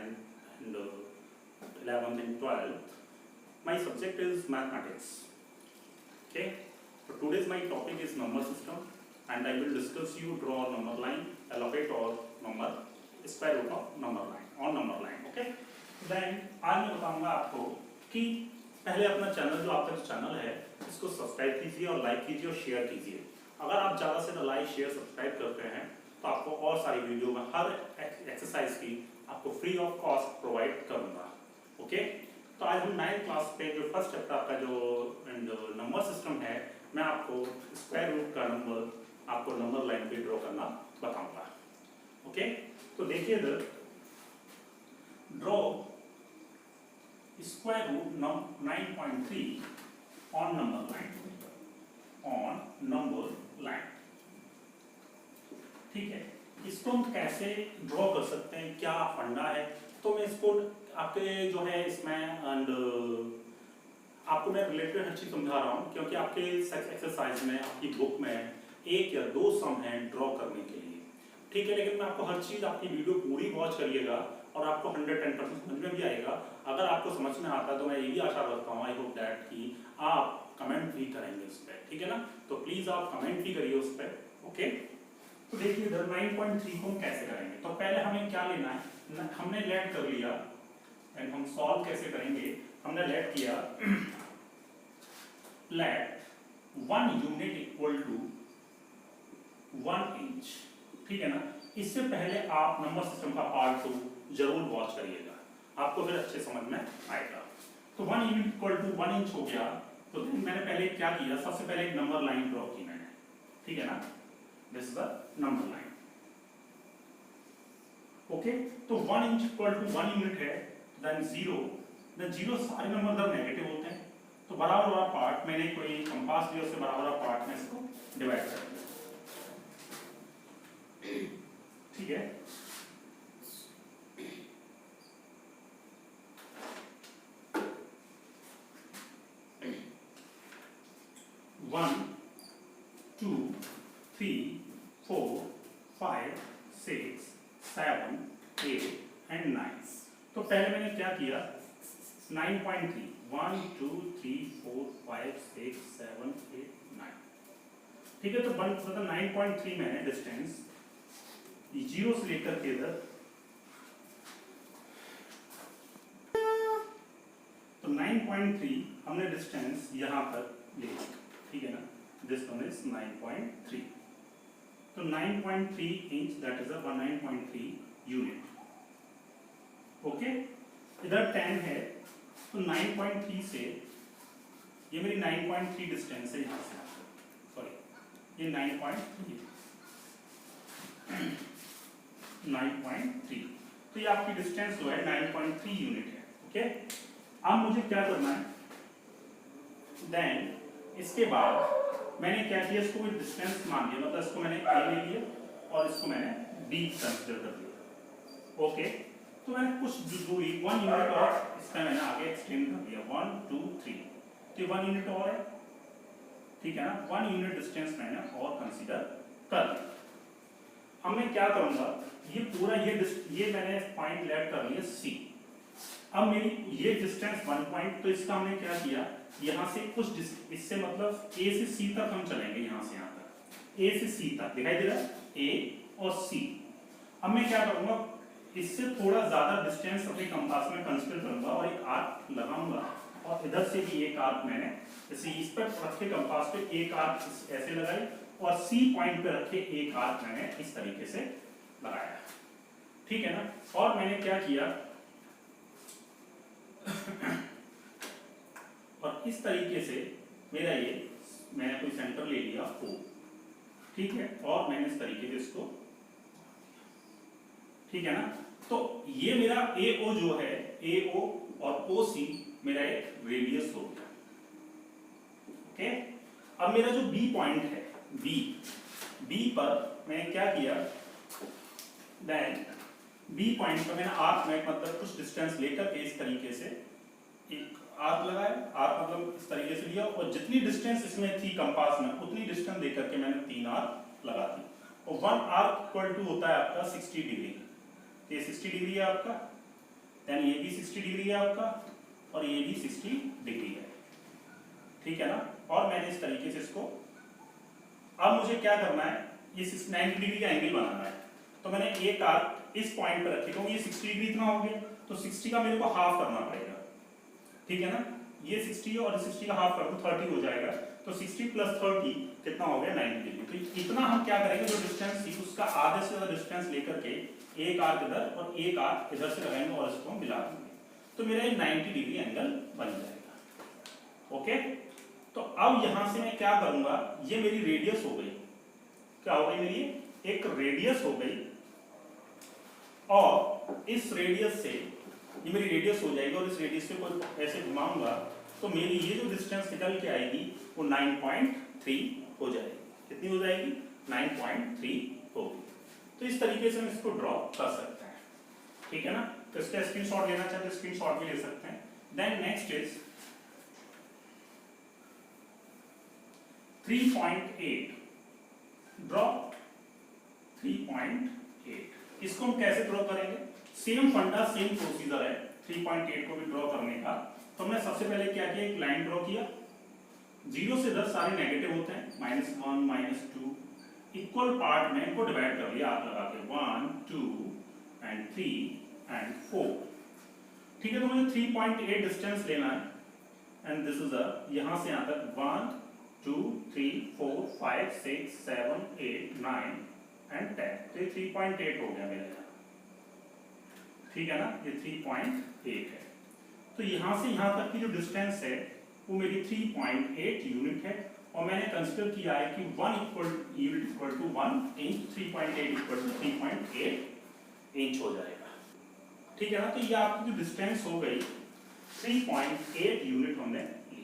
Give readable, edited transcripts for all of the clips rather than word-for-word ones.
10th and 11th and 12th. My subject is mathematics. Okay, so today's my topic is number system and I will discuss you draw number line, allocate or number square root of number line on number line. Okay, then आज मैं बताऊंगा आपको कि पहले अपना channel जो आपका channel है इसको सब्सक्राइब कीजिए और लाइक कीजिए और शेयर कीजिए। अगर आप ज़्यादा से ज़्यादा लाइक शेयर सब्सक्राइब करते हैं तो आपको और सारी वीडियो में हर एक्सरसाइज की आपको फ्री ऑफ कॉस्ट प्रोवाइड करूंगा। ओके, तो आज हम 9th क्लास पे जो फर्स्ट चैप्टर आपका जो नंबर सिस्टम है मैं आपको स्क्वायर रूट का नंबर आपको नंबर लाइन पे ड्रॉ करना बताऊंगा। ओके, तो देखिए इधर draw square root 9.3 on number line. ठीक है, इसको हम कैसे ड्रॉ कर सकते हैं, क्या फंडा है, तो मैं इसको आपके जो है इसमें एंड आपको मैं रिलेटेड हर चीज समझा रहा हूँ क्योंकि आपके एक्सरसाइज में आपकी बुक में एक या दो सम है ड्रॉ करने के लिए। ठीक है, लेकिन मैं आपको हर चीज आपकी वीडियो पूरी वॉच करिएगा और आपको 110% समझ में भी आएगा। अगर आपको समझ में आता है तो मैं ये भी आशा रखता हूँ, आई होप दैट कि आप कमेंट भी करेंगे उस पर। ठीक है ना, तो प्लीज आप कमेंट भी करिए उस पर। ओके, तो देखिए इधर 9.3 को हम कैसे करेंगे। तो पहले हमें क्या लेना है, हमने लेट कर लिया एंड हम सॉल्व कैसे करेंगे। हमने लेट किया let 1 unit equal to 1 inch. ठीक है ना, इससे पहले आप नंबर सिस्टम का पार्ट 2 जरूर वॉच करिएगा, आपको फिर अच्छे समझ में आएगा। तो 1 यूनिट इक्वल टू 1 इंच हो गया। तो मैंने पहले क्या किया, सबसे पहले एक नंबर लाइन ड्रॉ की मैंने। ठीक है ना, this is the number line. Okay, तो 1 इंच इक्वल टू 1 यूनिट है, देन 0 सारे नंबर इधर नेगेटिव होते हैं तो बराबर वाला पार्ट मैंने कोई कंपास लिया, उससे बराबर वाला पार्ट में इसको डिवाइड कर दिया। ठीक है, वन 2 3 4 5 6 7 8 एंड 9। तो पहले मैंने क्या किया 9.3 1 2 3 4 5 6 7 8 9। ठीक है, तो 9.3 मैंने डिस्टेंस 0 से लेकर के इधर, तो 9.3 हमने डिस्टेंस यहां तक ले लिया। ठीक है ना, दिस वन इज 9.3। तो 9.3 inch that is 9.3 unit. Okay, इधर 10 है तो 9.3 से ये मेरी 9.3 डिस्टेंस है यहां से, सॉरी ये 9.3 तो ये आपकी डिस्टेंस जो है 9.3 यूनिट है। ओके, अब मुझे क्या करना है, देन इसके बाद मैंने क्या किया, इसको डिस्टेंस मान लिया, मतलब इसको मैंने a ले लिया और इसको मैंने b कंसीडर कर लिया। ओके, तो मैंने कुछ दूरी 1 यूनिट और इसका मैंने आगे एक्सटेंड कर दिया 1 2 3, तो 1 यूनिट और है। ठीक है ना, 1 यूनिट डिस्टेंस मैंने और कंसीडर कर लिया। अब मैं क्या करूंगा, ये पूरा ये मैंने पॉइंट लेट कर लिया c। अब मेरी ये डिस्टेंस 1 पॉइंट, तो इसका हमने क्या किया, यहां से कुछ इससे मतलब a से c तक हम चलेंगे, यहां से यहां तक a से c तक दिखाई दे रहा है, a और c। अब मैं क्या करूंगा, इससे थोड़ा ज्यादा डिस्टेंस अपने कंपास में कंसीडर करूंगा और एक आर्क लगाऊंगा और इधर से भी एक आर्क मैंने जैसे इस पर रखे कंपास पे एक आर्क ऐसे लगाई और c पॉइंट पे रखे एक आर्क मैंने इस तरीके से लगाया। ठीक है ना, और मैंने क्या किया और इस तरीके से मेरा ये मैंने कोई सेंटर ले लिया O। ठीक है, और मैंने इस तरीके से इसको, ठीक है ना, तो ये मेरा AO जो है, AO और OC मेरा एक रेडियस हो गया। ओके, अब मेरा जो B पॉइंट है, B पर मैंने क्या किया, देन B पॉइंट पर मैंने आर्क में मतलब कुछ डिस्टेंस लेकर के इस तरीके से एक आर्क लगाया, आर्क मतलब इस तरीके से लिया और जितनी डिस्टेंस इसमें थी कंपास में उतनी डिस्टेंस देकर के मैंने 3 आर्क लगा दी। और 1 आर्क इक्वल टू होता है आपका 60 डिग्री। ये 60 डिग्री है आपका, देन ये भी 60 डिग्री है आपका और ये भी 60 डिग्री है, ठीक है ना। और मैंने इस तरीके से इसको, अब मुझे क्या करना है, ये 90 डिग्री का एंगल बनाना है। तो मैंने एक आर्क इस पॉइंट पर रखी, तो ये 60 डिग्री इतना हो गया, तो 60 का मेरे को हाफ करना पड़ेगा, ठीक है ना। ये 60 और 60 का हाफ कर दूं 30 हो जाएगा, तो 60 प्लस 30 कितना हो गया 90 डिग्री। तो इतना हम क्या करेंगे, जो डिस्टेंस थी उसका आधे से ज्यादा डिस्टेंस लेकर के एक आर्क इधर और एक आर्क इधर से लगाएंगे और इसको मिला देंगे, तो मेरा ये 90 डिग्री एंगल बन जाएगा। ओके, तो अब यहां से मैं क्या करूंगा, ये मेरी रेडियस हो गई, क्या हो गई मेरी एक रेडियस हो गई, और इस रेडियस से ये मेरी रेडियस हो जाएगी, और इस रेडियस से कोई ऐसे घुमाऊंगा तो मेरी ये जो डिस्टेंस निकल के आएगी वो 9.3 हो जाएगी। कितनी हो जाएगी, 9.3 होगी। तो इस तरीके से हम इसको ड्रॉ कर सकते हैं, ठीक है ना। तो इसका स्क्रीनशॉट लेना चाहते हैं स्क्रीनशॉट भी ले सकते हैं। Then next is 3.8, draw 3.8। इसको हम कैसे ड्रॉ करेंगे, सेम फंडा सेम प्रोसीजर है 3.8 को भी ड्रॉ करने का। तो हमने सबसे पहले क्या किया, एक लाइन ड्रॉ किया, 0 से 10 सारे नेगेटिव होते हैं, -1 -2, इक्वल पार्ट में इनको डिवाइड कर लिया आप लगा के 1 2 and 3 and 4, ठीक है। तो मुझे 3.8 डिस्टेंस लेना है, एंड दिस इज यहां से यहां तक 1 2 3 4 5 6 7 8 9 and 10, तो ये 3.8 हो गया मेरे यहाँ, ठीक है ना, ये 3.8 है। तो यहां से यहां तक की जो डिस्टेंस है वो मेरी 3.8 यूनिट है, और मैंने कंसीडर किया है कि 1 unit equal to 1 inch, 3.8 equal to 3.8 inch हो जाएगा, ठीक है ना। तो ये आपकी जो डिस्टेंस हो गई 3.8 यूनिट हमने ली।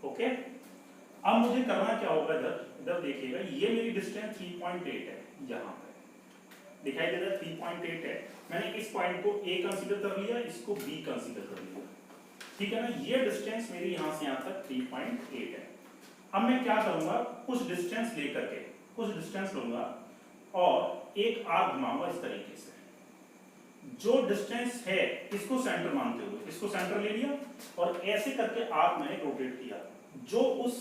ओके, अब मुझे करना क्या होगा, इधर देखिएगा, ये मेरी डिस्टेंस 3.8 है, यहाँ पे दिखाई दे रहा है 3.8 है। मैंने इस पॉइंट को A कंसीडर कर लिया, इसको B कंसीडर कर लिया, ठीक है ना। ये डिस्टेंस मेरी यहाँ से यहाँ तक 3.8 है। अब मैं क्या करूंगा, कुछ डिस्टेंस लेकर के कुछ डिस्टेंस लूंगा और एक आर्क घुमाऊंगा इस तरीके से। जो डिस्टेंस है इसको सेंटर मानते हुए इसको सेंटर ले लिया, और ऐसे करके आर्क मैंने रोटेट किया, जो उस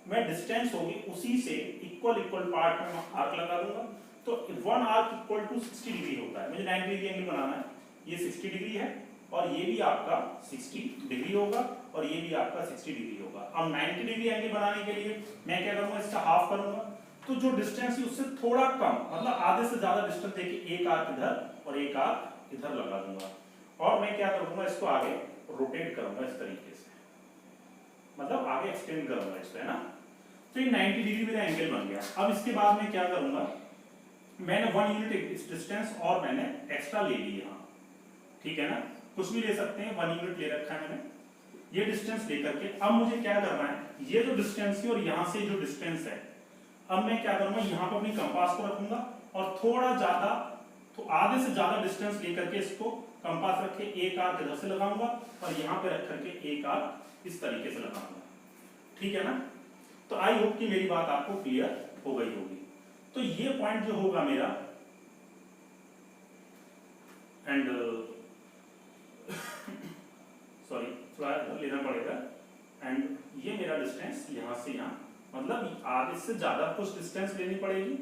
में डिस्टेंस होगी उसी से इक्वल पार्ट में आर्क लगा दूंगा। तो 1 आर्क इक्वल टू 60 डिग्री होता है, मुझे 90 डिग्री एंगल बनाना है, ये 60 डिग्री है और ये भी आपका 60 डिग्री होगा और ये भी आपका 60 डिग्री होगा। अब 90 डिग्री एंगल बनाने के लिए मैं क्या करूंगा, इसका हाफ करूंगा, तो जो डिस्टेंस है उससे थोड़ा कम, मतलब आधे से ज्यादा डिस्टेंस देके एक आर्क इधर और एक आर्क इधर लगा दूंगा, और मैं क्या करूंगा, इसको आगे रोटेट करूंगा इस तरीके से, मतलब आगे एक्सटेंड करूंगा इसको, है ना। तो ये 90 डिग्री मेरा एंगल बन गया। अब इसके बाद मैं क्या करूंगा, मैंने 1 यूनिट इस डिस्टेंस और मैंने एक्स्ट्रा ले ली यहाँ, ठीक है ना, कुछ भी ले सकते हैं, 1 यूनिट ले रखा है मैंने ये डिस्टेंस लेकर के। अब मुझे क्या करना है, ये जो डिस्टेंस है और यहाँ से जो डिस्टेंस है, अब मैं क्या करूंगा, यहाँ पर अपनी कंपास को रखूंगा और थोड़ा ज्यादा, तो आधे से ज्यादा डिस्टेंस लेकर के इसको कंपास रख के एक आर्क इधर से लगाऊंगा और यहाँ पे रख करके एक आर्क इस तरीके से लगाऊंगा, ठीक है ना। तो आई होप कि मेरी बात आपको क्लियर हो गई होगी। तो ये पॉइंट जो होगा मेरा, एंड सॉरी थोड़ा लेना पड़ेगा, एंड ये मेरा डिस्टेंस यहाँ से यहाँ, मतलब आगे से ज्यादा कुछ डिस्टेंस लेनी पड़ेगी,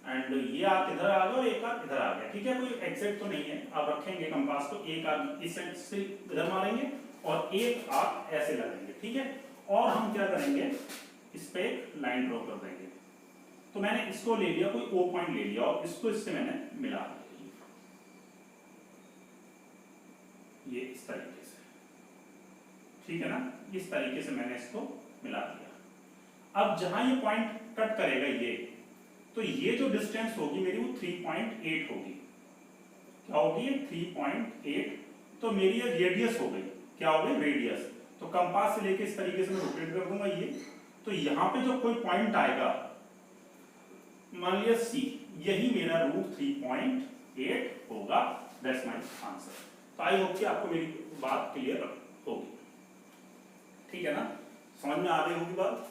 एंड ये आर्क इधर आ गया और एक आर्क इधर आ गया, ठीक है। कोई एग्जैक्ट तो नहीं है, आप रखेंगे कंपास को, एक आर्क इस साइड से इधर मारेंगे और एक आर्क ऐसे लगाएंगे, ठीक है। और हम क्या करेंगे, इस पे एक लाइन ड्रॉ कर देंगे। तो मैंने इसको ले लिया, कोई O पॉइंट ले लिया और इसको इससे मैंने मिला दिया, ये इस तरीके से, ठीक है ना, इस तरीके से मैंने इसको मिला दिया। अब जहां ये पॉइंट कट करेगा ये, तो ये जो डिस्टेंस होगी मेरी वो 3.8 होगी, क्या होगी, 3.8। तो मेरी ये रेडियस हो गई, क्या हो गई, रेडियस। तो कंपास से लेके इस तरीके से मैं रोटेट कर दूंगा ये, तो यहाँ पे जो कोई पॉइंट आएगा, मान लिया C, यही मेरा रूट 3.8 होगा, दैट्स माय आंसर। तो आई होप कि आपको मेरी बात क्लियर होगी, ठीक है ना, समझ में आ रही होगी बात,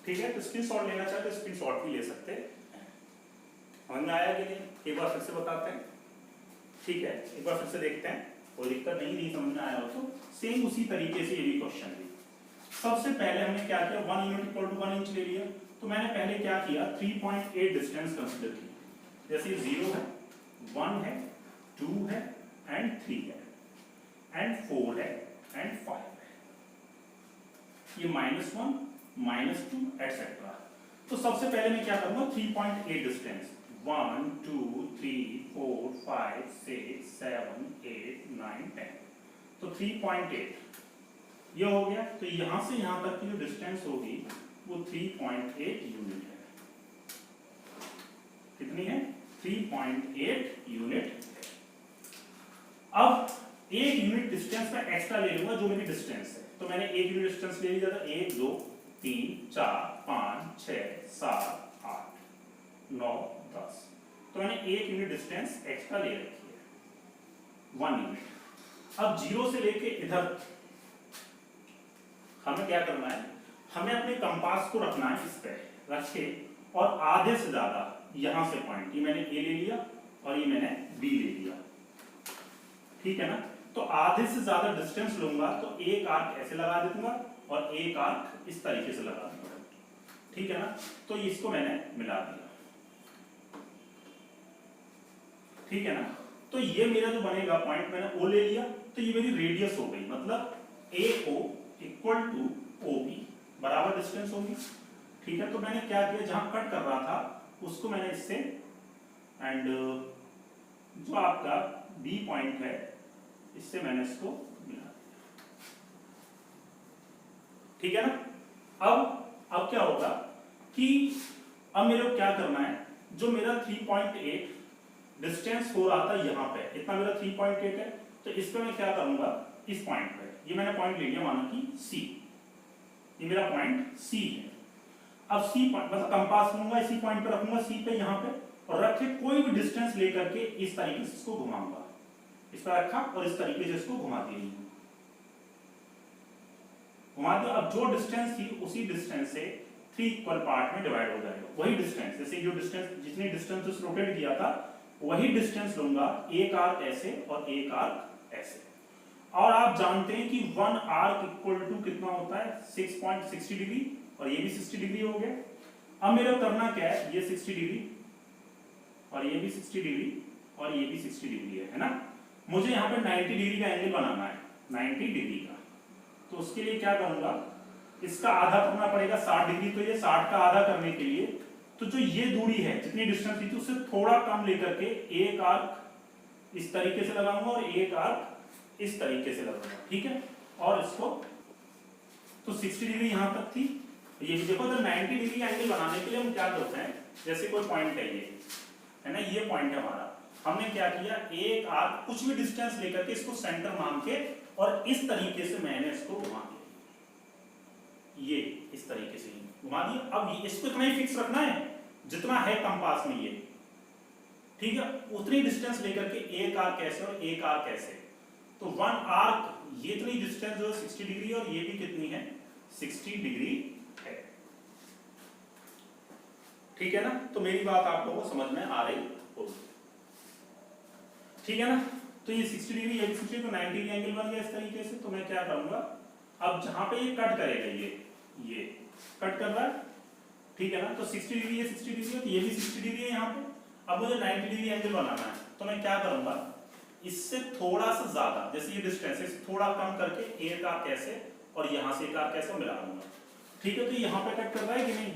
ठीक है। तो स्क्रीनशॉट लेना चाहते तो स्क्रीनशॉट भी ले सकते हैं। समझ में आया कि नहीं, एक बार फिर से बताते हैं। ठीक है, एक बार फिर से देखते हैं, कोई दिक्कत नहीं समझ में आया हो तो सेम उसी तरीके से ये भी क्वेश्चन है। सबसे पहले हमने क्या किया, 1 यूनिट इक्वल टू 1 इंच ले लिया। तो मैंने पहले क्या किया, 3.8 डिस्टेंस कंसीडर किया। जैसे 0 है, 1 है, 2 है एंड 3 है एंड 4 है एंड 5 है। ये -1, -2 एटसेट्रा। तो सबसे पहले मैं क्या करूंगा, 3.8 डिस्टेंस 1 2 3 4 5 6 7 8 9 10। तो 3.8 ये हो गया। तो यहां से यहां तक की जो डिस्टेंस होगी वो 3.8 यूनिट है। कितनी है, 3.8 यूनिट है। अब 1 यूनिट डिस्टेंस में एक्स्ट्रा ले लूंगा जो मेरी डिस्टेंस है। तो मैंने 1 यूनिट डिस्टेंस ले लिया था, 1 2 3 4 5 6 7 8 9 10। तो मैंने 1 यूनिट डिस्टेंस एक्स्ट्रा ले रखी है, 1 यूनिट। अब 0 से लेके इधर हमें क्या करना है, हमें अपने कंपास को रखना है इस पे रख के, और आधे से ज्यादा यहां से पॉइंट, ये मैंने ए ले लिया और ये मैंने बी ले लिया, ठीक है ना। तो आधे से ज्यादा डिस्टेंस लूंगा तो एक आर्क ऐसे लगा दूंगा और एक आर्क इस तरीके से लगा दूंगा, ठीक है ना। तो इसको मैंने मिला दिया, ठीक है ना। तो ये मेरा जो बनेगा पॉइंट, मैंने ओ ले लिया तो ये मेरी रेडियस हो गई, मतलब a o equal to o b बराबर डिस्टेंस होगी, ठीक है। तो मैंने क्या किया, जहां कट कर रहा था उसको मैंने इससे, एंड जो आपका बी पॉइंट है इससे मैंने इसको मिला दिया, ठीक है ना। अब क्या होगा कि अब मेरे को क्या करना है, जो मेरा 3.8 डिस्टेंस हो रहा था यहां पे, इतना मेरा 3.8 है, तो इस पे मैं क्या करूंगा, इस पॉइंट पे, ये मैंने पॉइंट ले लिया माना कि सी, ये मेरा पॉइंट सी है। अब सी पॉइंट मतलब कंपास लूंगा, इसी पॉइंट पे रखूंगा सी पे, यहां पे, और रख के कोई भी डिस्टेंस लेकर के इस तरीके से इसको घुमाऊंगा, इस पर रखा और इस तरीके से इसको घुमा दिया, घुमा दिया। अब जो डिस्टेंस थी उसी डिस्टेंस से 3 इक्वल पार्ट में डिवाइड हो जाएगा, वही डिस्टेंस, जैसे जो डिस्टेंस, जितनी डिस्टेंस उस रोटेट किया था वही डिस्टेंस लूंगा, एक आर्क ऐसे और एक आर्क ऐसे। और आप जानते हैं कि 1 आर्क इक्वल टू कितना होता है, 6.60 डिग्री, और ये भी 60 डिग्री हो गया। अब मेरे को करना क्या है, ये 60 डिग्री और ये भी 60 डिग्री और ये भी 60 डिग्री है ना। मुझे यहाँ पे 90 डिग्री का एंगल बनाना है, 90 डिग्री का। तो उसके लिए क्या करूंगा, इसका आधा करना पड़ेगा 60 डिग्री, तो ये 60 का आधा करने के लिए, तो जो ये दूरी है, जितनी डिस्टेंस थी उससे थोड़ा कम लेकर के एक आर्क इस तरीके से लगाऊंगा और एक आर्क इस तरीके से लगाऊंगा, ठीक है। और इसको, तो 60 डिग्री यहां तक थी, ये भी देखो, अगर 90 डिग्री एंगल बनाने के लिए हम क्या करते हैं, जैसे कोई पॉइंट है ये, है ना, ये पॉइंट है हमारा, हमने क्या किया, एक आर्क कुछ भी डिस्टेंस लेकर के इसको सेंटर मान के और इस तरीके से मैंने इसको घुमा दिया, ये इस तरीके से घुमा दिया। अब इसको इतना ही फिक्स रखना है जितना है कंपास में ये, ठीक है, उतनी डिस्टेंस लेकर के एक आर्क ऐसे और एक आर्क ऐसे। तो 1 आर्क, ये इतनी डिस्टेंस जो 60 डिग्री और ये भी कितनी है, 60 डिग्री है, ठीक है ना। तो मेरी बात आप लोगों को समझ में आ रही होगी, ठीक है ना। तो ये 60 डिग्री, ये भी 60, तो 90 डिग्री एंगल बन गया इस तरीके से। तो मैं क्या करूंगा, अब जहां पे ये कट करेगा, ये कट कर रहा है, ठीक है ना। तो 60 डिग्री, ये 60 डिग्री है, तो ये भी 60 डिग्री है यहाँ पे। अब मुझे 90 डिग्री एंगल बनाना है, तो मैं क्या करूंगा, इससे थोड़ा सा ज्यादा, जैसे ये डिस्टेंस है, थोड़ा कम करके एक आर्क ऐसे और यहाँ से एक आर्क ऐसे मिला दूंगा, ठीक है। तो यहाँ पे कट कर रहा है कि नहीं,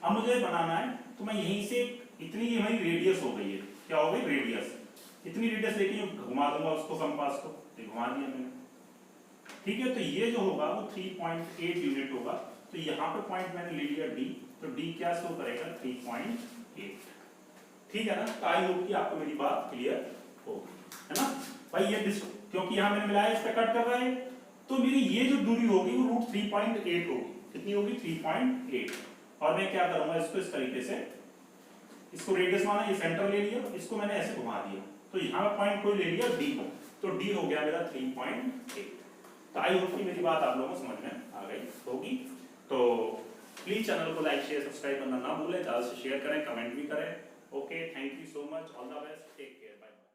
अब मुझे बनाना है, तो मैं यहीं से इतनी, ये हमारी रेडियस हो गई है, क्या हो गई, रेडियस, इतनी रेडियस लेके घुमा दूंगा उसको, कंपास को घुमा दिया मैंने, ठीक है। तो ये जो होगा वो 3.8 यूनिट होगा। तो यहाँ पे पॉइंट मैंने ले लिया डी, तो डी क्या शो करेगा, 3.8, ठीक है ना। तो आई होप कि आपको मेरी बात क्लियर होगी, है ना भाई। ये क्योंकि यहाँ मैंने मिलाया, इस पे कट कर रहा है, तो मेरी ये जो दूरी होगी वो रूट 3.8 होगी, कितनी होगी, 3.8। और मैं क्या करूंगा, इसको इस तरीके से, इसको रेडियस माना, ये सेंटर ले लिया, इसको मैंने ऐसे घुमा दिया, तो यहाँ पॉइंट कोई ले लिया डी को, तो डी हो गया मेरा 3.8। तो आई होप कि मेरी बात आप लोगों को समझ में आ गई होगी। तो प्लीज चैनल को लाइक शेयर सब्सक्राइब करना ना भूलें, ज्यादा से शेयर करें, कमेंट भी करें। Okay, thank you so much, all the best, take care, bye.